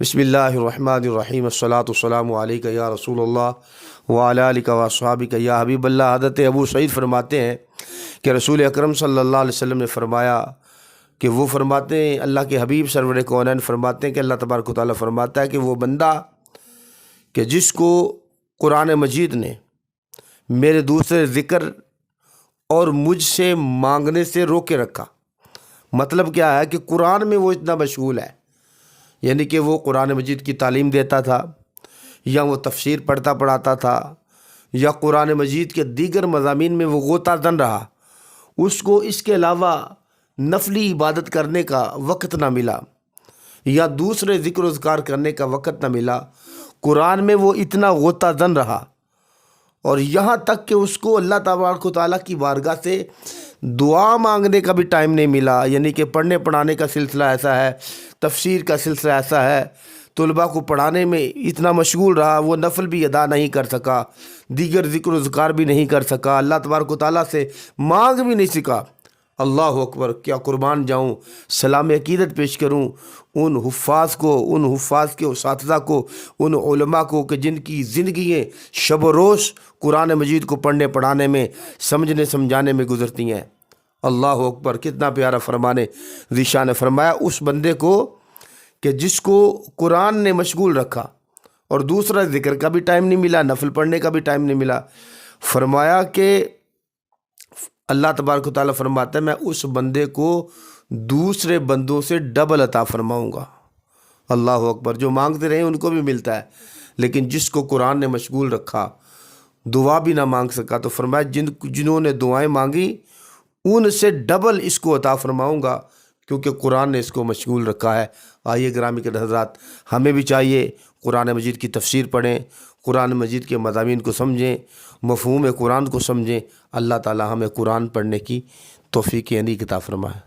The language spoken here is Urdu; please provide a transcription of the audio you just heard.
بسم اللہ الرحمن الرحیم الصلاۃ والسلام علیک یا رسول اللہ وعلی آلک و اصحابک یا حبیب اللہ۔ حضرت ابو سعید فرماتے ہیں کہ رسول اکرم صلی اللہ علیہ وسلم نے فرمایا کہ وہ فرماتے ہیں، اللہ کے حبیب سرور کونین فرماتے ہیں کہ اللہ تبارک و تعالیٰ فرماتا ہے کہ وہ بندہ کہ جس کو قرآن مجید نے میرے دوسرے ذکر اور مجھ سے مانگنے سے روکے رکھا۔ مطلب کیا ہے کہ قرآن میں وہ اتنا مشغول ہے، یعنی کہ وہ قرآن مجید کی تعلیم دیتا تھا، یا وہ تفسیر پڑھاتا تھا، یا قرآن مجید کے دیگر مضامین میں وہ غوطہ زن رہا، اس کو اس کے علاوہ نفلی عبادت کرنے کا وقت نہ ملا، یا دوسرے ذکر و اذکار کرنے کا وقت نہ ملا۔ قرآن میں وہ اتنا غوطہ زن رہا، اور یہاں تک کہ اس کو اللہ تبارک و تعالیٰ کی بارگاہ سے دعا مانگنے کا بھی ٹائم نہیں ملا، یعنی کہ پڑھنے پڑھانے کا سلسلہ ایسا ہے، تفسیر کا سلسلہ ایسا ہے، طلباء کو پڑھانے میں اتنا مشغول رہا، وہ نفل بھی ادا نہیں کر سکا، دیگر ذکر و اذکار بھی نہیں کر سکا، اللہ تبارک و تعالیٰ سے مانگ بھی نہیں سکا۔ اللہ اکبر! کیا قربان جاؤں، سلام عقیدت پیش کروں ان حفاظ کو، ان حفاظ کے اساتذہ کو، ان علماء کو کہ جن کی زندگییں شب و روز قرآن مجید کو پڑھنے پڑھانے میں، سمجھنے سمجھانے میں گزرتی ہیں۔ اللہ اکبر! کتنا پیارا فرمان ذیشان نے فرمایا اس بندے کو کہ جس کو قرآن نے مشغول رکھا اور دوسرا ذکر کا بھی ٹائم نہیں ملا، نفل پڑھنے کا بھی ٹائم نہیں ملا۔ فرمایا کہ اللہ تبارک و تعالیٰ فرماتا ہے میں اس بندے کو دوسرے بندوں سے ڈبل عطا فرماؤں گا۔ اللہ اکبر! جو مانگتے رہے ان کو بھی ملتا ہے، لیکن جس کو قرآن نے مشغول رکھا، دعا بھی نہ مانگ سکا، تو فرمایا جنہوں نے دعائیں مانگی ان سے ڈبل اس کو عطا فرماؤں گا، کیونکہ قرآن نے اس کو مشغول رکھا ہے۔ آئیے گرامی کے حضرات، ہمیں بھی چاہیے قرآن مجید کی تفسیر پڑھیں، قرآن مجید کے مضامین کو سمجھیں، مفہوم قرآن کو سمجھیں۔ اللہ تعالی ہمیں قرآن پڑھنے کی توفیق عطا فرمائے۔